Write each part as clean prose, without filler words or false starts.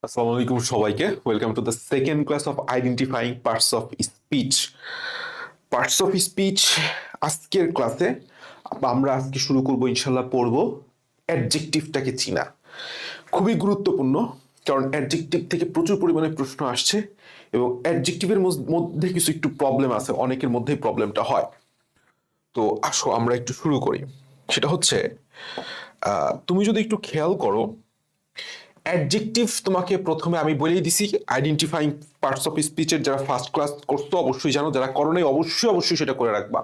আসসালামু আলাইকুম সবাইকে। Welcome to the second class of identifying parts of speech. Parts of speech আজকের ক্লাসে আমরা আজকে শুরু করব, ইনশাল্লাহ পড়ব অ্যাডজেক্টিভটাকে চিনা। খুবই গুরুত্বপূর্ণ, কারণ অ্যাডজেক্টিভ থেকে প্রচুর পরিমাণে প্রশ্ন আসছে এবং অ্যাডজেক্টিভের মধ্যে কিছু একটু প্রবলেম আছে, অনেকের মধ্যেই প্রবলেমটা হয়। তো আসো আমরা একটু শুরু করি। সেটা হচ্ছে তুমি যদি একটু খেয়াল করো, অ্যাডজেক্টিভ তোমাকে প্রথমে আমি বলেই দিছি আইডেন্টিফাইং পার্টস অফ স্পিচের যারা ফার্স্ট ক্লাস করতো অবশ্যই জানো, যারা করো নাই অবশ্যই অবশ্যই সেটা করে রাখবা।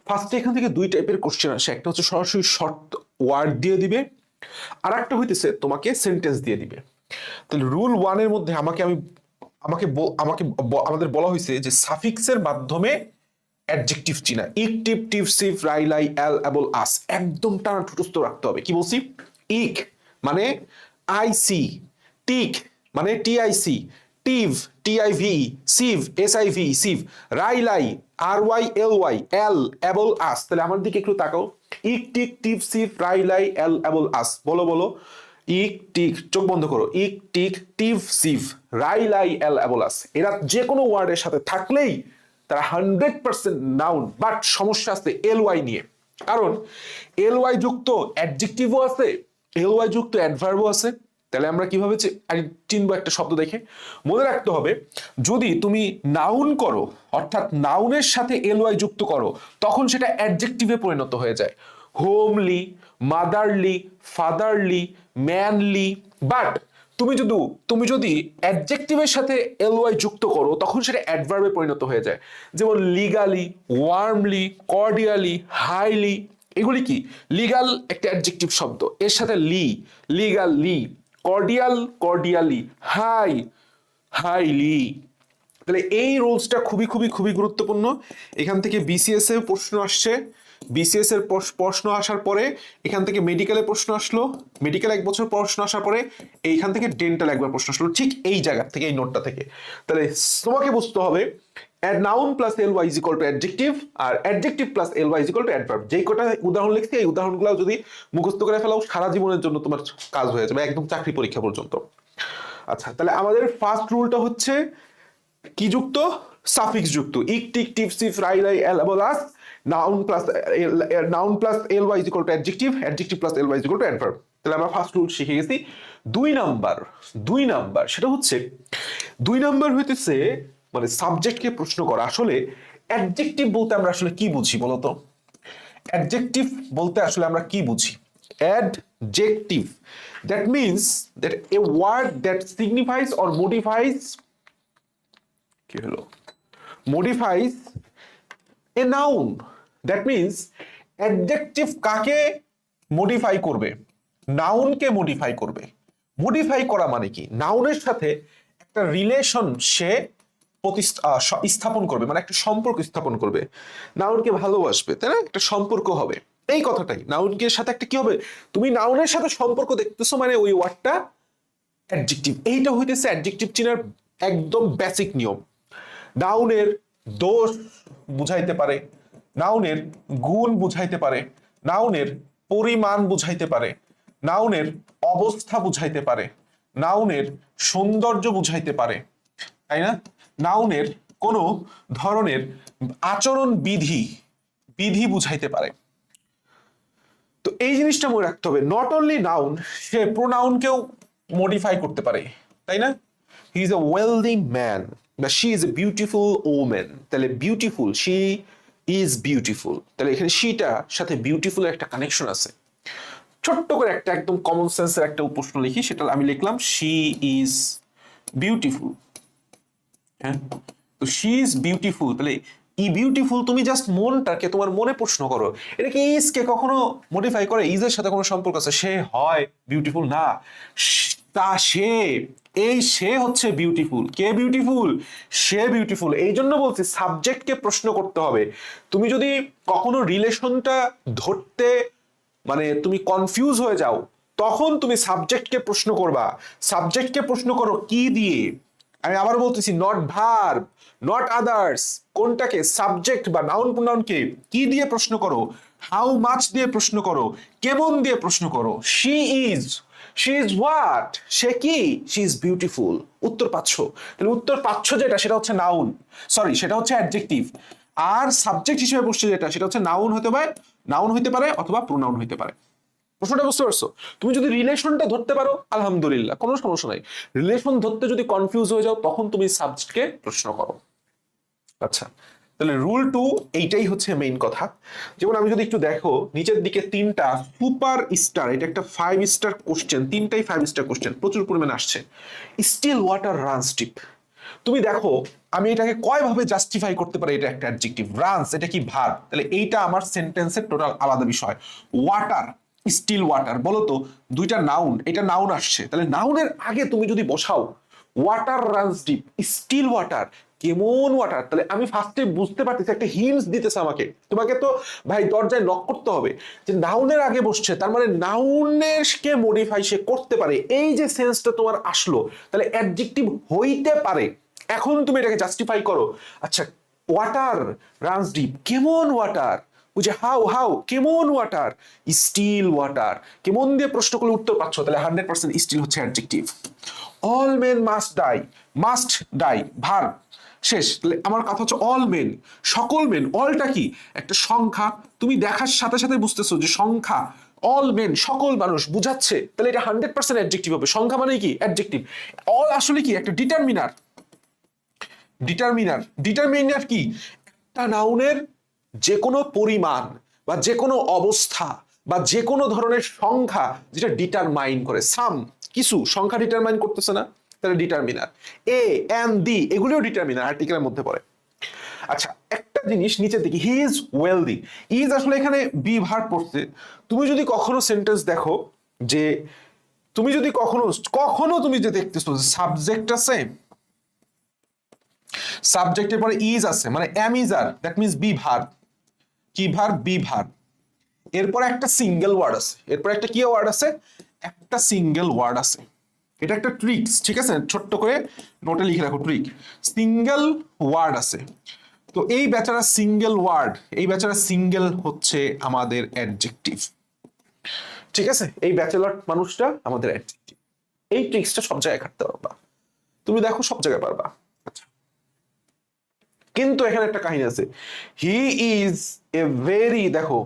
ফার্স্টে এখান থেকে দুই টাইপের কোশ্চেন আসে, একটা হচ্ছে সরাসরি শর্ট ওয়ার্ড দিয়ে দিবে, আর একটা হইতেছে তোমাকে সেন্টেন্স দিয়ে দিবে। তাহলে রুল ওয়ানের মধ্যে আমাদের বলা হয়েছে যে সাফিক্সের মাধ্যমে অ্যাডজেক্টিভ চিনা। ইক, টিপ, টিপ, সিফ, রাই, লাই, এল, এবল, আস একদম টানা ঠুটস্থ রাখতে হবে। কি বলছি? ইক মানে আইসি, টিক মানে টিআইসি, টিভ টিআইভি, সিভ এসআইভি সিভ, রাই লাই আর ওয়াই এল ওয়াই, এল এবল আস। তাহলে আমার দিকে একটু তাকাও। ইক, টিক, টিভ, সিভ, রাই লাই, এল এবল আস। বলো বলো। ইক, টিক, চোখ বন্ধ করো। ইক, টিক, টিভ, সিভ, রাই লাই, এল এবল আস। এরা যে কোনো ওয়ার্ডের সাথে থাকলেই তারা 100% নাউন। বাট সমস্যা আছে এল ওয়াই নিয়ে, কারণ এল ওয়াই যুক্ত অ্যাডজেক্টিভও আছে, এল ওয়াই যুক্ত অ্যাডভার্বও আছে। তাহলে আমরা কিভাবে চিনবো একটা শব্দ দেখে? মনে রাখতে হবে, যদি তুমি নাউন করো অর্থাৎ নাউনের সাথে এল ওয়াই যুক্ত করো, তখন সেটা অ্যাডজেক্টিভে পরিণত হয়ে যায়। Homely, motherly, fatherly, manly. But তুমি যদি অ্যাডজেক্টিভের সাথে এলওয়াই যুক্ত করো, তখন সেটা অ্যাডভার্বে পরিণত হয়ে যায়। যেমন লিগালি, ওয়ার্মলি, কর্ডিয়ালি, হাইলি। এগুলি কি? লিগাল একটা অ্যাডজেক্টিভ শব্দ, এর সাথে লিগাল লি, কর্ডিয়াল কর্ডিয়ালি, হাইলি। তাহলে এই রুলসটা খুবই খুবই খুবই গুরুত্বপূর্ণ। এখান থেকে বিসিএস এ প্রশ্ন আসছে, বিসিএস এর প্রশ্ন আসার পরে এখান থেকে মেডিকেলে প্রশ্ন আসলো, মেডিকেল এক বছর প্রশ্ন আসার পরে এইখান থেকে ডেন্টাল একবার প্রশ্ন আসলো, ঠিক এই জায়গা থেকে, এই নোটটা থেকে। তাহলে তোমাকে বুঝতে হবে noun plus L Y is equal to adjective, আর adjective plus L Y is equal to adverb. যেই কটা উদাহরণ লিখছি এই উদাহরণগুলো যদি মুখস্থ করে ফেলাও, সারা জীবনের জন্য তোমার কাজ হয়ে যাবে, একদম চাকরি পরীক্ষা পর্যন্ত। আচ্ছা, তাহলে আমাদের ফার্স্ট রুলটা হচ্ছে কি যুক্ত? সাফিক্স যুক্ত। ইক, টিক, টিপ, সিফ, রাই, লাই, এল, এবল, আস। Noun plus L Y is equal to adjective, adjective plus L Y is equal to adverb. তাহলে আমরা ফার্স্ট রুল শিখে গেছি। দুই নাম্বার সেটা হচ্ছে, দুই নাম্বার হইতেছে মানে সাবজেক্টকে প্রশ্ন করা। আসলে অ্যাডজেক্টিভ বলতে আমরা আসলে কি বুঝি বলতো? অ্যাডজেক্টিভ বলতে আসলে আমরা কি বুঝি? Adjective, that means that a word that signifies or modifies, কি হলো, modifies a noun. That means adjective কাকে মডিফাই করবে? নাউনকে মডিফাই করবে। মডিফাই করা মানে কি? নাউনের সাথে একটা রিলেশন সে স্থাপন করবে, মানে একটা সম্পর্ক স্থাপন করবে। নাউনকে ভালোবাসবে, তাই না? একটা সম্পর্ক হবে, এই কথাটাই। নাউনকে সাথে একটা কি হবে? তুমি নাউনের সাথে সম্পর্ক দেখতেছো, মানে ওই ওয়ার্ডটা অ্যাডজেক্টিভ। এইটা হইতেছে অ্যাডজেক্টিভ চিনার একদম বেসিক নিয়ম। নাউনের দোষ বুঝাইতে পারে, নাউনের গুণ বুঝাইতে পারে, নাউনের পরিমাণ বুঝাইতে পারে, নাউনের অবস্থা বুঝাইতে পারে, নাউনের সৌন্দর্য বুঝাইতে পারে, তাই না? নাউনের কোনো ধরনের আচরণ বিধি বুঝাইতে পারে। তো এই জিনিসটা মনে রাখতে হবে। নট অনলি নাউন, সে প্রোনাউনকেও মডিফাই করতে পারে, তাই না? He is a wealthy man বা she is a beautiful women. তাহলে বিউটিফুল, শি ইজ বিউটিফুল। তাহলে এখানে শিটার সাথে বিউটিফুল একটা কানেকশন আছে। ছোট্ট করে একটা একদম কমন সেন্সের একটা প্রশ্ন লিখি, সেটা আমি লিখলাম শি ইজ বিউটিফুল। হ্যাঁ, তো শি ইজ বিউটিফুল। তাহলে ই বিউটিফুল, তুমি জাস্ট মনটাকে, তোমার মনে প্রশ্ন করো, এটা কি ইজ কে কখনো মডিফাই করে? ইজের সাথে কোনো সম্পর্ক আছে? সে হয় বিউটিফুল না, তা সে, এই সে হচ্ছে বিউটিফুল। কে বিউটিফুল? সে বিউটিফুল। এই জন্য বলছি সাবজেক্টকে প্রশ্ন করতে হবে। তুমি যদি কখনো রিলেশনটা ধরতে মানে তুমি কনফিউজ হয়ে যাও, তখন তুমি সাবজেক্টকে প্রশ্ন করবা। সাবজেক্টকে প্রশ্ন করো কি দিয়ে? আমি আবার বলতেছি, নট ভার্ব, নট আদার্স। কোনটাকে? সাবজেক্ট বা নাউন প্রোনাউনকে কি দিয়ে প্রশ্ন করো? হাউ মাচ দিয়ে প্রশ্ন করো, কেমন দিয়ে প্রশ্ন করো। She is, she is what, সে কি, শি ইজ বিউটিফুল। উত্তর পাচ্ছ, তাহলে উত্তর পাচ্ছ যেটা সেটা হচ্ছে নাউন, সরি সেটা হচ্ছে অ্যাডজেক্টিভ। আর সাবজেক্ট হিসেবে বসছে যেটা সেটা হচ্ছে নাউন হইতে পারে অথবা প্রোনাউন হইতে পারে। প্রশ্নটা বুঝতে পারছো? তুমি যদি রিলেশনটা ধরতে পারো আলহামদুলিল্লাহ, কোনো সমস্যা নাই। রিলেশন ধরতে যদি কনফিউজ হয়ে যাও তখন তুমি সাবজেক্টকে প্রশ্ন করো। আচ্ছা, তাহলে রুল 2 এইটাই হচ্ছে মেইন কথা। যেমন আমি যদি একটু দেখো নিচের দিকে তিনটা সুপার স্টার, এটা একটা 5 স্টার কোশ্চেন, তিনটাই 5 স্টার কোশ্চেন প্রচুর পরিমাণে আসছে। স্টিল ওয়াটার রানস ডিপ, তুমি দেখো আমি এটাকে কয়ভাবে জাস্টিফাই করতে পারি, এটা একটা অ্যাডজেক্টিভ, রানস এটা কি ভার্ব, তাহলে এইটা আমার সেন্টেন্সের টোটাল আলাদা বিষয়। ওয়াটার, স্টিল ওয়াটার, বলো তো দুইটা নাউন, এটা নাউন আসছে, তাহলে নাউনের আগে তুমি যদি বসাও water runs deep, still water, কেমন ওয়াটার, তাহলে আমি ফার্স্টে বুঝতে পারতেছি, একটা হিন্টস দিতেছে আমাকে। তোমাকে তো ভাই দরজায় নক করতে হবে যে নাউনের আগে বসছে, তার মানে নাউনের কে মডিফাই সে করতে পারে, এই যে সেন্সটা তোমার আসলো, তাহলে অ্যাডজেক্টিভ হইতে পারে। এখন তুমি এটাকে জাস্টিফাই করো। আচ্ছা, ওয়াটার রানস ডিপ, কেমন ওয়াটার, বুঝে হাউ কেমন ওয়াটার, স্টিল ওয়াটার, কেমন দিয়ে প্রশ্ন করলে উত্তর পাচ্ছ, তাহলে 100% স্টিল হচ্ছে adjective. All men must die verb, শেষ। তাহলে আমার কথা হচ্ছে অল মেন, সকল মেন, অলটা কি একটা সংখ্যা, তুমি দেখার সাথে সাথে বুঝতেছো যে সংখ্যা, অল মেন সকল মানুষ বুঝাচ্ছে, তাহলে এটা 100% অ্যাডজেক্টিভ হবে। সংখ্যা মানে কি অ্যাডজেক্টিভ। অল আসলে কি একটা ডিটারমিনার, ডিটারমিনার কি একটা নাউনের যে কোনো পরিমাণ বা যে কোনো অবস্থা বা যে কোনো ধরনের সংখ্যা যেটা ডিটারমাইন করে, সাম কিছু সংখ্যা ডিটারমাইন করতেছে না, তাহলে ডিটারমিনার। এ এন্ড দি এগুলোও ডিটারমিনার, আর্টিকেলের মধ্যে পড়ে। আচ্ছা, একটা জিনিস নিচের দিকে, হি ইজ ওয়েলদি, ইজ আসলে এখানে বি ভার্ব পড়ছে। তুমি যদি কখনো সেন্টেন্স দেখো যে তুমি যদি কখনো তুমি যে দেখতেছো সাবজেক্ট আছে, সাবজেক্টের পরে ইজ আছে, মানে am is are, that means be verb, কি ভার্ব, বি ভার্ব। এরপরে একটা সিঙ্গেল ওয়ার্ড আছে, এরপরে একটা কি ওয়ার্ড আছে, একটা সিঙ্গেল ওয়ার্ড আছে। এটা একটা ট্রিক্স, ঠিক আছে, ছোট্ট করে নোটে লিখে রাখো, ট্রিক। সিঙ্গেল ওয়ার্ড আছে, তো এই বেচারা সিঙ্গেল ওয়ার্ড, এই বেচারা সিঙ্গেল হচ্ছে আমাদের অ্যাডজেক্টিভ, ঠিক আছে, এই ব্যাচেলর মানুষটা আমাদের অ্যাডজেক্টিভ। এই ট্রিক্সটা সব জায়গায় খাটতে পারবা, তুমি দেখো সব জায়গায় পারবা। আচ্ছা, কিন্তু এখানে একটা কাহিনী আছে। হি ইজ এ ভেরি, দেখো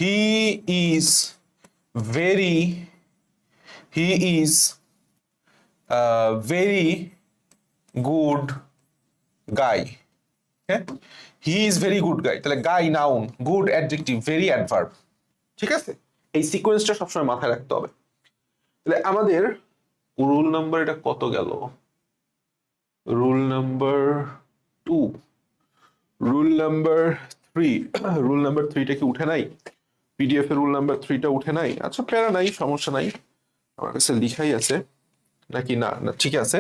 he is very, he is very good guy, হ্যাঁ, he is very good guy, তাহলে guy noun, good adjective, very adverb, ঠিক আছে। এই সিকোয়েন্সটা সবসময় মাথায় রাখতে হবে। তাহলে আমাদের রুল নাম্বার এটা কত গেল, rule number 2, rule number 3, rule number 3টা কি উঠে নাই, পিডিএফ এর রুল নাম্বার 3টা উঠে নাই? আচ্ছা প্যারা নাই, সমস্যা নাই, আমার কাছে লিখাই আছে, নাকি না না ঠিক আছে,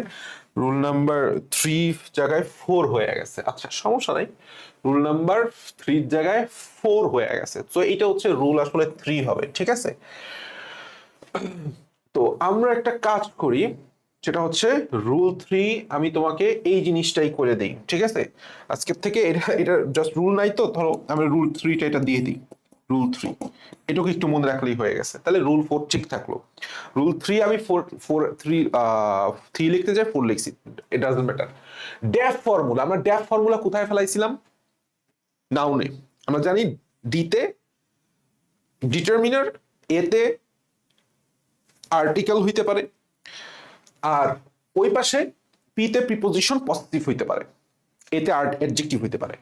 রুল নাম্বার 3 জায়গায় 4 হয়ে গেছে, আচ্ছা সমস্যা নাই, রুল নাম্বার 3 জায়গায় 4 হয়ে গেছে, তো এটা হচ্ছে রুল আসলে 3 হবে, ঠিক আছে। তো আমরা একটা কাজ করি, সেটা হচ্ছে রুল 3 আমি তোমাকে এই জিনিসটাই করে দিই, ঠিক আছে। আজকের থেকে এটা জাস্ট রুল নাই, তো ধরো আমি রুল 3টা এটা দিয়ে দিই, রুল 3 এটাকে একটু মনে রাখলেই হয়ে গেছে, তাহলে রুল 4 ঠিক থাকলো। রুল 3 আমি 3 লিখতে যাই 4 লিখছি, it doesn't matter. Death formula, আমরা ড্যাফ ফর্মুলা কোথায় ফেলাইছিলাম, নাউনে। আমরা জানি ডিতে ডিটারমিনার, এতে আর্টিকেল হইতে পারে, আর ওই পাশে পিতে প্রিপোজিশন পজিটিভ হইতে পারে, এতে অ্যাডজেক্টিভ হইতে পারে।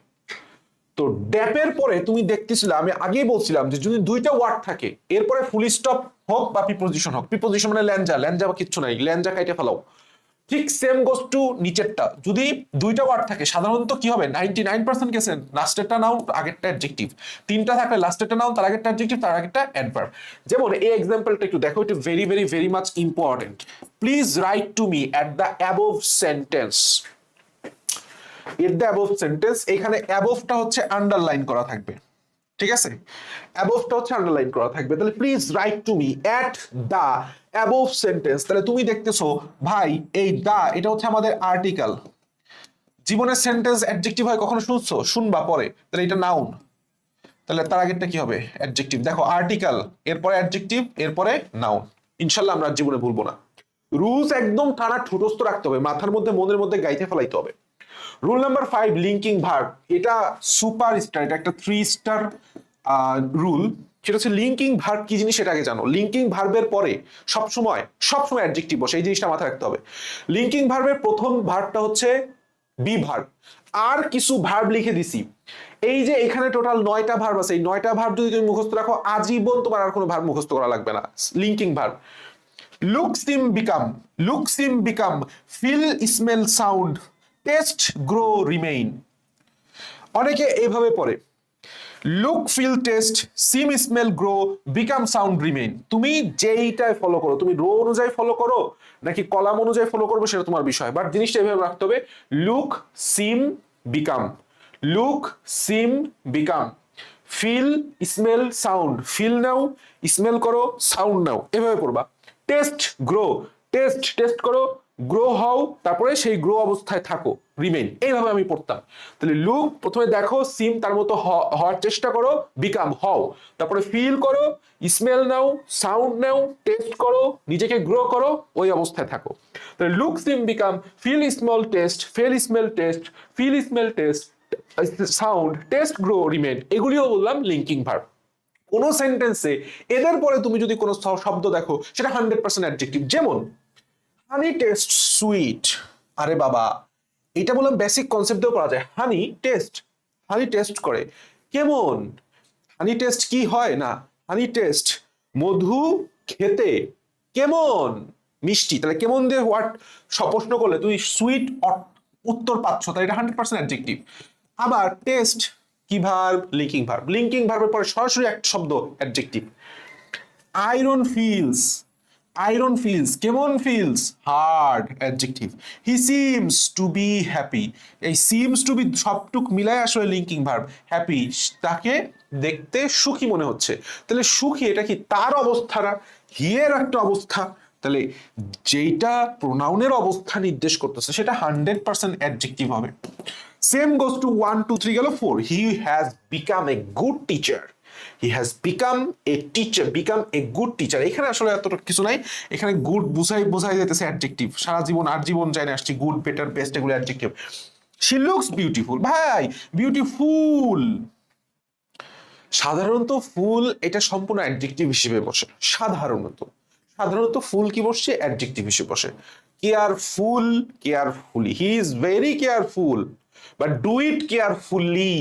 তো ড্যাপের পরে তুমি দেখতেছিলে, আমি আগেই বলছিলাম যে যদি দুইটা ওয়ার্ড থাকে এরপরে ফুল স্টপ হোক বা প্রিপোজিশন হোক, প্রিপোজিশন মানে ল্যাঞ্জা বা কিচ্ছু নাই, ল্যাঞ্জা কাইটে ফেলাও, ঠিক সেম গোস টু নিচেরটা। যদি দুইটা ওয়ার্ড থাকে সাধারণত কি হবে, 99% কেসে লাস্টেরটা নাউন আগেরটা অ্যাডজেক্টিভ, তিনটা থাকলে লাস্টেরটা নাউন তার আগেরটা অ্যাডজেক্টিভ তার আগেরটা অ্যাডভার্ব। যেমন এই এক্সাম্পলটা একটু দেখো, এটা very very very much important. Please write to me at the above sentence, at the above sentence, এখানে অ্যাবভটা হচ্ছে আন্ডারলাইন করা থাকবে, ঠিক আছে, অ্যাবভটা হচ্ছে আন্ডারলাইন করা থাকবে। তাহলে please write to me at the above sentence, তাহলে তুমি দেখতেছো ভাই এই দা এটা হচ্ছে আমাদের আর্টিকেল, জীবনের সেন্টেন্স অ্যাডজেক্টিভ হয় কখনো শুনছো, শুনবা পরে, তাহলে এটা নাউন, তাহলে তার আগেরটা কি হবে অ্যাডজেক্টিভ, দেখো আর্টিকেল এরপরে অ্যাডজেক্টিভ এরপরে নাউন, ইনশাল্লাহ আমরা জীবনে ভুলবো না। রুলস একদম টানা ঠুটস্থ রাখতে হবে, মাথার মধ্যে মনের মধ্যে গাইতে ফেলাইতে হবে। Rule number 5, linking verb. এটা সুপার স্টার, এটা একটা 3 স্টার রুল। সেটা হচ্ছে লিঙ্কিং ভার্ব কি জিনিস সেটা আগে জানো। লিঙ্কিং ভার্বের পরে সবসময় অ্যাডজেক্টিভ বসে, এই জিনিসটা মাথায় রাখতে হবে। লিঙ্কিং ভার্বের প্রথম ভার্বটা হচ্ছে বি ভার্ব। আর কিছু ভার্ব লিখে দিছি, এই যে এখানে টোটাল 9টা ভার্ব আছে, এই 9টা ভার্ব যদি তুমি মুখস্থ রাখো আজীবন তোমার আর কোনো ভার্ব মুখস্থ করা লাগবে না। Linking verb look, seem, become, feel, smell, sound, taste, grow, remain। অনেকে এইভাবে পড়ে look, feel, taste, seem, smell, grow, become, sound, remain. তুমি যেইটাই ফলো করো, তুমি রো অনুযায়ী ফলো করো নাকি কলাম অনুযায়ী ফলো করবে সেটা তোমার বিষয়, বাট জিনিসটা এইভাবে রাখতে হবে। Look, seem, become, look, seem, become, feel, smell, sound. Feel নাও, স্মেল করো, সাউন্ড নাও, এভাবে পড়বা। টেস্ট, গ্রো, টেস্ট করো, গ্রো হও, তারপরে সেই গ্রো অবস্থায় থাকো, রিমেইন। এইভাবে আমি পড়তাম। তাহলে লুক প্রথমে দেখো, সিম তার মতো হওয়ার চেষ্টা করো, বিকাম হও, তারপরে ফিল করো, স্মেল নাও, সাউন্ড নাও, টেস্ট করো, নিজেকে গ্রো করো, ওই অবস্থায় থাকো। তাহলে look, seem, become, feel, smell, taste, feel, smell, taste, feel, smell, taste, sound, taste, grow, remain. এগুলিও বললাম লিঙ্কিং ভার্ব। কোন সেন্টেন্সে এদের পরে তুমি যদি কোনো শব্দ দেখো সেটা 100% অ্যাডজেক্টিভ। যেমন হানি টেস্ট সুইট। আরে বাবা, এটা বললাম বেসিক কনসেপ্ট দিয়েও পড়া যায়। হানি টেস্ট করে কেমন। হানি টেস্ট কি হয় না, হানি টেস্ট মধু খেতে কেমন মিষ্টি। তাহলে কেমন দিয়ে হোয়াট প্রশ্ন করলে তুই সুইট উত্তর পাচ্ছ, তাহলে এটা 100% অ্যাডজেক্টিভ। আবার টেস্ট কি ভার্ব, লিঙ্কিং ভার্ব। লিঙ্কিং ভার্বের পরে সরাসরি একটা শব্দ অ্যাডজেক্টিভ। আয়রন ফিলস কেমন, feels hard, adjective. He seems to be happy, এই সিমস টু বি সবটুক মিলায় আসলে লিঙ্কিং ভার্ব। হ্যাপি তাকে দেখতে সুখী মনে হচ্ছে, তাহলে সুখী এটা কি তার অবস্থাটা, হিয়ের একটা অবস্থা, তাহলে যেটা প্রোনাউনের অবস্থা নির্দেশ করতেছে সেটা 100% অ্যাডজেক্টিভ হবে। সেম গোস টু 1 2 3 গেল 4। He has become a good teacher, he has become a teacher, become a good teacher. এখানে আসলে এতটা কিছু নাই, এখানে গুড বোঝাই যেতেছে অ্যাডজেক্টিভ। সারা জীবন আজীবন জানে আসছি গুড, বেটার, বেস্ট এগুলো অ্যাডজেক্টিভ। শি লুকস বিউটিফুল, ভাই বিউটিফুল সাধারণত ফুল এটা সম্পূর্ণ অ্যাডজেক্টিভ হিসেবে বসে। সাধারণত ফুল কি বসছে, অ্যাডজেক্টিভ হিসেবে বসে। Carefully, he is very careful, but do it carefully.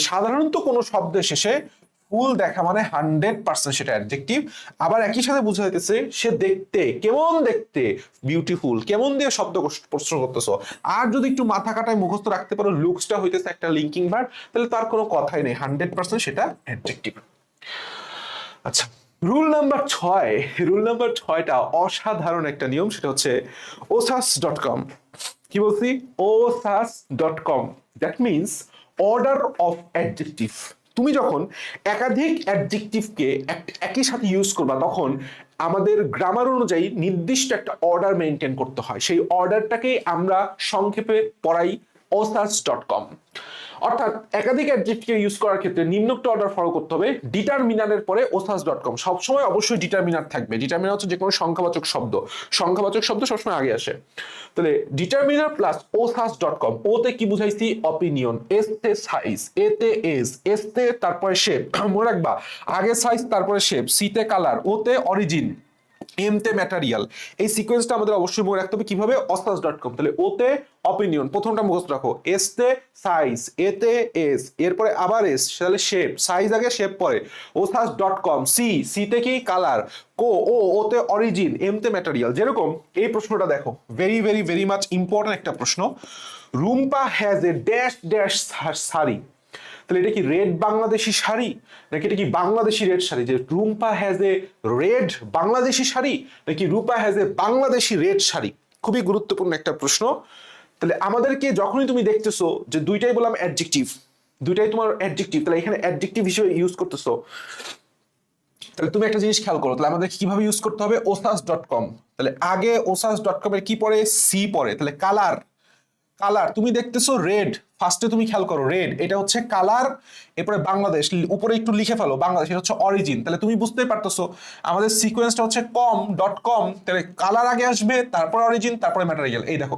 সাধারণত কোনো শব্দের শেষে ফুল দেখা মানে 100% সেটা অ্যাডজেক্টিভ। আবার একই সাথে বোঝা যাইতেছে সে দেখতে কেমন, দেখতে বিউটিফুল, কেমন দিয়ে শব্দ প্রশ্ন করতেছো। আর যদি একটু মাথা কাটায় মুখস্থ রাখতে পারো লুকসটা হইতেছে একটা লিঙ্কিং ভার্ব, তাহলে তার কোনো কথাই নেই, 100% সেটা অ্যাডজেক্টিভ। আচ্ছা, রুল নাম্বার 6টা অসাধারণ একটা নিয়ম, সেটা হচ্ছে osas.com। কি বলছি, osas.com, that means order of adjective. তুমি যখন একাধিক অ্যাডজেক্টিভকে একই সাথে ইউজ করবা তখন আমাদের গ্রামার অনুযায়ী নির্দিষ্ট একটা অর্ডার মেনটেন করতে হয়। সেই অর্ডারটাকে আমরা সংক্ষেপে পড়াই osas.com। অর্থাৎ একাধিক অ্যাডজেক্টিভ ইউজ করার ক্ষেত্রে নিম্নোক্ত অর্ডার ফলো করতে হবে। ডিটারমিনারের পরে osas.com, সবসময় অবশ্যই ডিটারমিনার থাকবে। ডিটারমিনার হচ্ছে যে কোনো সংখ্যাবাচক শব্দ সবসময় আগে আসে। তাহলে ডিটারমিনার প্লাস osas.com। ওতে কি বুঝাইছি, অপিনিয়ন, এসতে সাইজ, এতে এজ, এসতে তারপরে শেপ, মনে রাখবা আগে সাইজ তারপরে শেপ, সিতে কালার, ওতে অরিজিন, এমতে ম্যাটেরিয়াল। এই সিকোয়েন্সটা আমাদের অবশ্যই মনে রাখতে হবে। কিভাবে, osas.com। তাহলে ওতে অপিনিয়ন প্রথমটা মুখস্থ রাখো, এসতে সাইজ, এতে এস, এরপরে আবার এস, তাহলে শেপ, সাইজ আগে শেপ পরে, osas.com। সিতে কি কালার, ওতে অরিজিন, এমতে ম্যাটেরিয়াল। যেরকম এই প্রশ্নটা দেখো, very very very much important একটা প্রশ্ন। Rumpa has a dash dash sari, তাহলে এটা কি রেড বাংলাদেশি শাড়ি নাকি এটা কি বাংলাদেশি রেড শাড়ি? যে Rumpa has a red Bangladeshi sari নাকি Rupa has a Bangladeshi red sari? খুবই গুরুত্বপূর্ণ একটা প্রশ্ন। তাহলে আমাদেরকে যখনই তুমি দেখতেছো যে দুইটাই বললাম অ্যাডজেক্টিভ, দুইটাই তোমার অ্যাডজেক্টিভ, তাহলে এখানে অ্যাডজেক্টিভ হিসেবে ইউজ করতেছো, তাহলে তুমি একটা জিনিস খেয়াল করো। তাহলে আমাদের কিভাবে ইউজ করতে হবে, osas.com। তাহলে আগে osas.com এর কি পড়ে, সি পড়ে, তাহলে কালার, কালার তুমি দেখতেছো রেড, ফার্স্টে তুমি খেয়াল করো রেড, এটা হচ্ছে কালার, এরপরে বাংলাদেশ উপরে একটু লিখে ফেলো বাংলাদেশ, এটা হচ্ছে অরিজিন। তাহলে তুমি বুঝতেই পারতেছো আমাদের সিকোয়েন্সটা হচ্ছে com.com, তাহলে কালার আগে আসবে, তারপর অরিজিন, তারপরে ম্যাটেরিয়াল। এই দেখো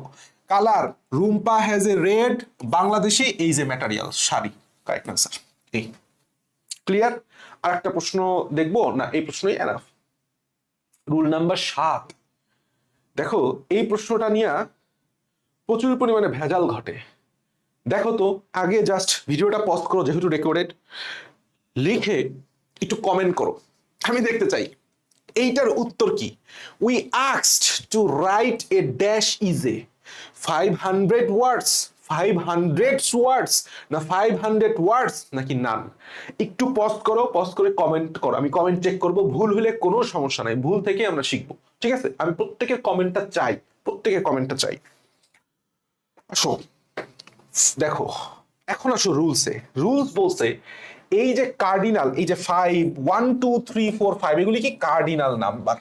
colour, Rumpa has a red, Bangladeshi এই যে ম্যাটেরিয়াল শাড়ি, কারেক্ট অ্যান্সার। এই ক্লিয়ার? আর একটা প্রশ্ন দেখবো না, এই প্রশ্নই এনাফ। রুল নাম্বার 7, দেখো এই প্রশ্নটা নিয়ে প্রচুর পরিমাণে ভেজাল ঘটে। দেখো তো আগে জাস্ট ভিডিওটা পজ করো যেহেতু রেকর্ডেড, লিখে একটু কমেন্ট করো, আমি দেখতে চাই এইটার উত্তর কি। We asked two write a dash is a 500 ওয়ার্ডস, 500 ওয়ার্ডস না 500 ওয়ার্ডস নাকি নান। একটু পজ করো, পজ করে কমেন্ট করো, আমি কমেন্ট চেক করব, ভুল হলে কোনো সমস্যা নাই, ভুল থেকে আমরা শিখবো, ঠিক আছে? আমি প্রত্যেকের কমেন্টটা চাই, প্রত্যেকের কমেন্টটা চাই। আসো দেখো, এখন আসো রুলসে। রুলস বলছে এই যে কার্ডিনাল, এই যে 5 1 2 3 4 5 এগুলি কি কার্ডিনাল নাম্বার।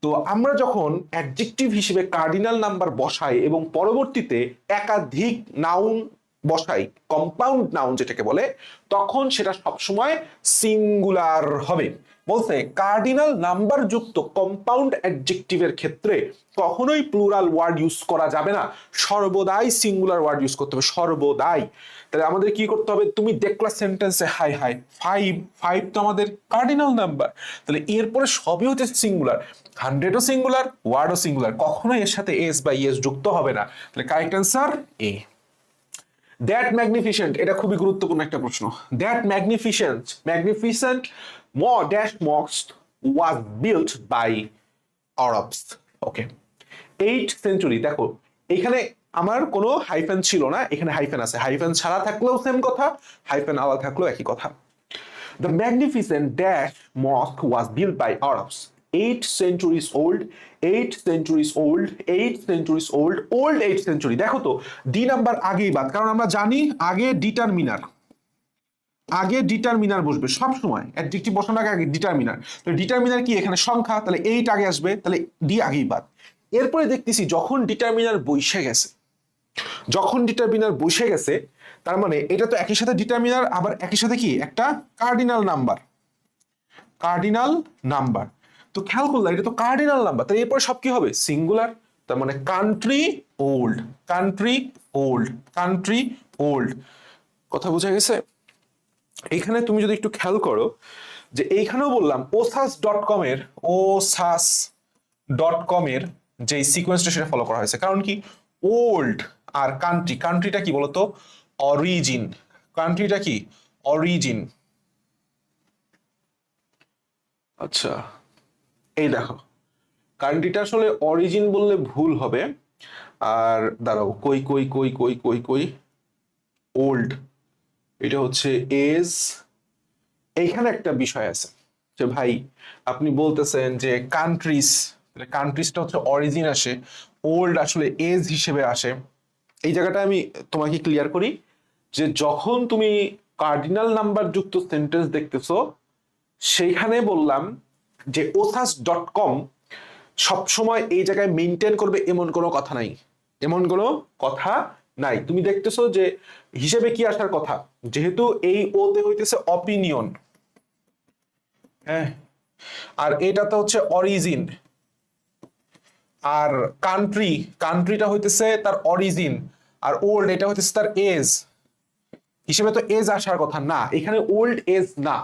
তো আমরা যখন অ্যাডজেক্টিভ হিসেবে কার্ডিনাল নাম্বার বসাই এবং পরবর্তীতে একাধিক নাউন বসাই, কম্পাউন্ড নাউন যেটাকে বলে, তখন সেটা সবসময় সিঙ্গুলার হবে। বলতে কার্ডিনাল নাম্বার যুক্ত কম্পাউন্ড অ্যাডজেক্টিভের ক্ষেত্রে কখনোই প্লুরাল ওয়ার্ড ইউজ করা যাবে না, সর্বদাই সিঙ্গুলার ওয়ার্ড ইউজ করতে হবে, সর্বদাই। তাহলে আমাদের কি করতে হবে, তুমি দেখলা সেন্টেন্সে হাই হাই 5 তো আমাদের কার্ডিনাল নাম্বার, তাহলে এরপরে সবই হচ্ছে সিঙ্গুলার, 100ও সিঙ্গুলার, ওয়ার্ডও সিঙ্গুলার, কখনোই এর সাথে এস বা ইএস যুক্ত হবে না। তাহলে correct answer A. That magnificent, এটা খুবই গুরুত্বপূর্ণ একটা প্রশ্ন। That magnificent dash mosque was built by Arabs. Okay, 8th century। দেখো এখানে আমার কোনো হাইফেন ছিল না, এখানে হাইফেন আছে, হাইফেন ছাড়া থাকলেও সেম কথা, হাইফেন আলাদা থাকলেও একই কথা। The magnificent dash mosque was built by Arabs. 8 centuries old, 8 centuries old, 8 centuries old, old 8th century। দেখো তো ডি নাম্বার আগেই বাদ, কারণ আমরা জানি আগে ডিটারমিনার, আগে ডিটারমিনার বসবে সব সময়, অ্যাডজেক্টিভ বসানোর আগে আগে ডিটারমিনার। তাহলে ডিটারমিনার কি এখানে সংখ্যা, তাহলে 8 আগে আসবে, তাহলে ডি আগেই বাদ। এরপরে দেখতেছি যখন ডিটারমিনার বসে গেছে, যখন ডিটারমিনার বসে গেছে, তার মানে এটা তো একই সাথে ডিটারমিনার, আবার একই সাথে কি একটা কার্ডিনাল নাম্বার, কার্ডিনাল নাম্বার। তো খেয়াল করলাম এটা তো কার্ডিনাল নাম্বার, তাহলে এরপরে সব কি হবে সিঙ্গুলার। তার মানে country old, country old, country old. কথা বোঝা গেছে? এইখানে তুমি যদি একটু খেয়াল করো যে এইখানেও বললাম osas.com এর, osas.com এর যে সিকোয়েন্সটা সেটা ফলো করা হয়েছে, কারণ কি ওল্ড আর কান্ট্রি, কান্ট্রিটা কি বলতো অরিজিন, কান্ট্রিটা কি অরিজিন। আচ্ছা এই দেখো কান্ট্রিটা আসলে অরিজিন বললে ভুল হবে, আর দাঁড়াও কই কই কই কই কই কই ওল্ড, এটা হচ্ছে এজ। এইখানে একটা বিষয় আছে যে ভাই আপনি বলতেছেন যে কান্ট্রিজ, কান্ট্রিজটা হচ্ছে অরিজিন আসে, ওল্ড আসলে এজ হিসেবে আসে। এই জায়গাটা আমি তোমাকে ক্লিয়ার করি যে যখন তুমি কার্ডিনাল নাম্বার যুক্ত সেন্টেন্স দেখতেছো সেইখানে বললাম যে osas.com সবসময় এই জায়গায় মেনটেন করবে এমন কোনো কথা নাই, এমন কোনো কথা নাই। তুমি দেখতেছো যে হিসেবে কি আসার কথা, যেহেতু এই ওতে হইতেছে অপিনিয়ন, হ্যাঁ, আর এটাতে হচ্ছে অরিজিন, আর কান্ট্রি, কান্ট্রিটা হইতেছে তার অরিজিন, আর ওল্ড এটা হইতেছে তার এজ, হিসেবে তো এজ আসার কথা না, এখানে ওল্ড এজ না,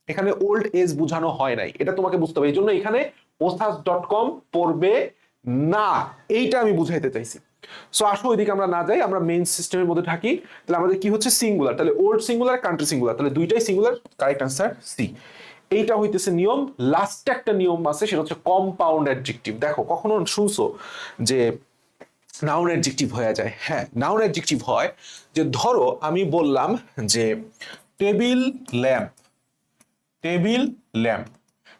এখানে ওল্ড এজ বোঝানো হয় নাই, এটা তোমাকে বুঝতে হবে। এই জন্য এখানে osas.com পড়বে না, এইটা আমি বুঝাইতে চাইছি। সো আসো ওইদিকে আমরা না যাই, আমরা মেইন সিস্টেমের মধ্যে থাকি। তাহলে আমাদের কি হচ্ছে সিঙ্গুলার, তাহলে ওল্ড সিঙ্গুলার, কান্ট্রি সিঙ্গুলার, তাহলে দুইটাই সিঙ্গুলার, কারেক্ট আনসার সি। এইটা হইতেছে নিয়ম। লাস্টে একটা নিয়ম আছে, সেটা হচ্ছে কম্পাউন্ড অ্যাডজেক্টিভ। দেখো কখনো শুনছো যে নাউন অ্যাডজেক্টিভ হয়ে যায়? হ্যাঁ, নাউন অ্যাডজেক্টিভ হয় যে ধরো আমি বললাম যে টেবিল ল্যাম্প, টেবিল ল্যাম্প,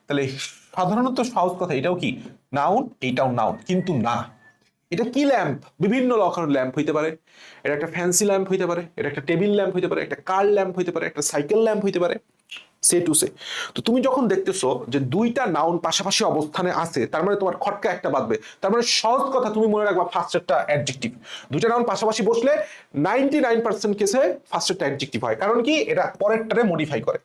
তাহলে সাধারণত সহজ কথা এটাও কি নাউন, এইটাও নাউন, কিন্তু না, এটা কি ল্যাম্প, বিভিন্ন রকমের ল্যাম্প হইতে পারে, এটা একটা ফ্যান্সি ল্যাম্প হইতে পারে, এটা একটা টেবিল ল্যাম্প হইতে পারে, একটা কার ল্যাম্প হইতে পারে, একটা সাইকেল ল্যাম্প হইতে পারে, সে টু সে। তো তুমি যখন দেখতেছো যে দুইটা নাউন পাশাপাশি অবস্থানে আছে, তার মানে তোমার খটকা একটা বাঁধবে। তার মানে সহজ কথা তুমি মনে রাখবা ফার্স্টেরটা অ্যাডজেক্টিভ। দুইটা নাউন পাশাপাশি বসলে 99% কেসে ফার্স্টেরটা অ্যাডজেক্টিভ হয়। কারণ কি, এটা পরেরটারে মডিফাই করে।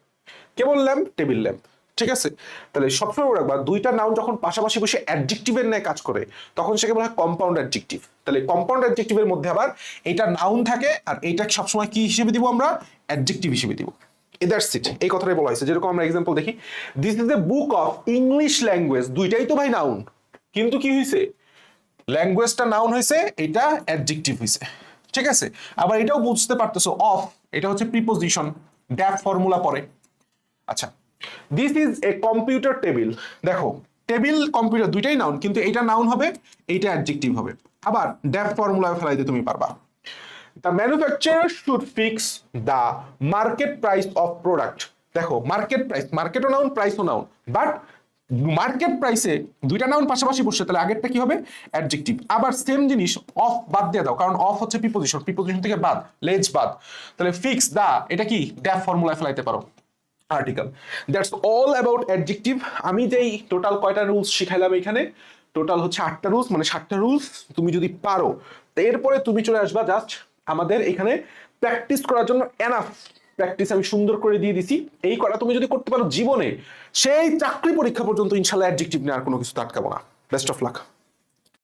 কেবল ল্যাম্প, টেবিল ল্যাম্প। ঠিক আছে, তাহলে সবসময় মনে রাখবা দুইটা নাউন যখন পাশাপাশি বসে অ্যাডজেক্টিভের ন্যায় কাজ করে তখন সেকে বলা হয় কম্পাউন্ড অ্যাডজেক্টিভ। তাহলে কম্পাউন্ড অ্যাডজেক্টিভের মধ্যে আবার এইটা নাউন থাকে আর এইটা সবসময় কি হিসেবে দিব আমরা, অ্যাডজেক্টিভ হিসেবে দিব। দ্যাটস ইট, এই কথাটাই বলা হয়েছে। যেরকম আমরা এক্সাম্পল দেখি, this is a book of English language. দুইটাই তো ভাই নাউন, কিন্তু কি হয়েছে, ল্যাঙ্গুয়েজটা নাউন হয়েছে, এটা অ্যাডজেক্টিভ হয়েছে। ঠিক আছে, আবার এটাও বুঝতে পারতেছো অফ, এটা হচ্ছে প্রিপোজিশন, ড্যাপ ফর্মুলা পরে। আচ্ছা, this is a computer table. দেখো টেবিল কম্পিউটার দুইটাই নাউন, কিন্তু এইটা নাউন হবে, এইটা অ্যাডজেক্টিভ হবে। আবার ড্যাপ ফর্মুলায় ফেলাইতে তুমি পারবা। The manufacturer should fix the market price of product. দেখো মার্কেট প্রাইস, মার্কেটও নাউন, প্রাইসও নাউন, বাট মার্কেট প্রাইসে দুইটা নাউন পাশাপাশি বসছে, তাহলে আগেরটা কি হবে, অ্যাডজেক্টিভ। আবার সেম জিনিস অফ বাদ দিয়ে দাও, কারণ অফ হচ্ছে প্রিপোজিশন, প্রিপোজিশন থেকে বাদ, লেজ বাদ, তাহলে ফিক্স দা, এটা কি ড্যাপ ফর্মুলায় ফেলাইতে পারো, article. That's all about adjective. আমি যেই টোটাল কয়টা রুলস শিখাইলাম এখানে, টোটাল হচ্ছে 8টা রুলস, মানে 7টা রুলস তুমি যদি পারো এরপরে তুমি চলে আসবা জাস্ট আমাদের এখানে প্র্যাকটিস করার জন্য। এনাফ প্র্যাকটিস আমি সুন্দর করে দিয়ে দিছি। এই করা তুমি যদি করতে পারো জীবনে, সেই চাকরি পরীক্ষা পর্যন্ত ইনশাল্লাহ অ্যাডজেক্টিভ নিয়ে আর কোনো কিছু আটকাবো না। Best of luck.